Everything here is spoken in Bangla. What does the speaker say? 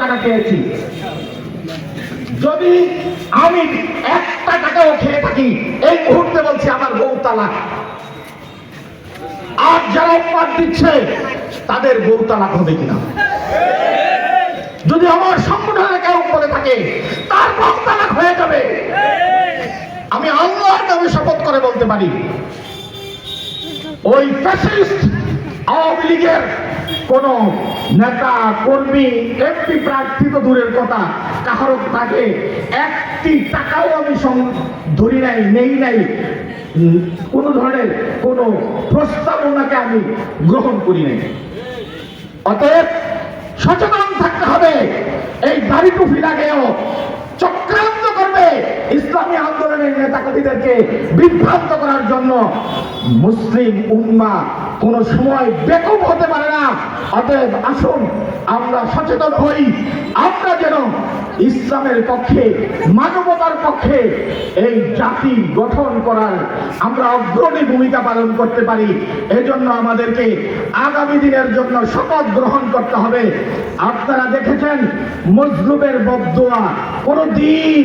টাকা খেয়েছি। যদি আমি একটা টাকাও খেয়ে থাকি, এই মুহূর্তে বলছি আমার বউ তালাক। আর যারা অপবাদ দিচ্ছে তাদের বউ তালাক হবে কিনা? যদি আমার সংগঠনে কেউ বলে থাকে তার বউ তালাক হয়ে যাবে। আমি আল্লাহর নামে শপথ করে বলতে পারি, ওই ফ্যাসিস্ট আওয়ামী লীগের কোন নেতা কর্মী এমপি প্রার্থী তো দূরের কথা, কারো তাকে একটি টাকাও আমি ধরি নাই, নেই নাই, কোন ধরনের কোন প্রস্তাবনাকে আমি গ্রহণ করি নাই। অতএব সচেতন থাকতে হবে। এই দাড়ি টুপি লাগেও চক্রান্ত করবে ইসলামী আন্দোলনের নেতাকর্মীদেরকে বিভ্রান্ত করার জন্য। মুসলিম উম্মাহ কোন সময় বেকুব হতে পারে না। অতএব আসুন আমরা সচেতন হই, আমরা যেন ইসলামের পক্ষে, মানবতার পক্ষে এই জাতি গঠন করার আমরা অগ্রণী ভূমিকা পালন করতে পারি। এজন্য আমাদেরকে আগামী দিনের জন্য শপথ গ্রহণ করতে হবে। আপনারা দেখেছেন মজলুমের বদদোয়া কোনদিন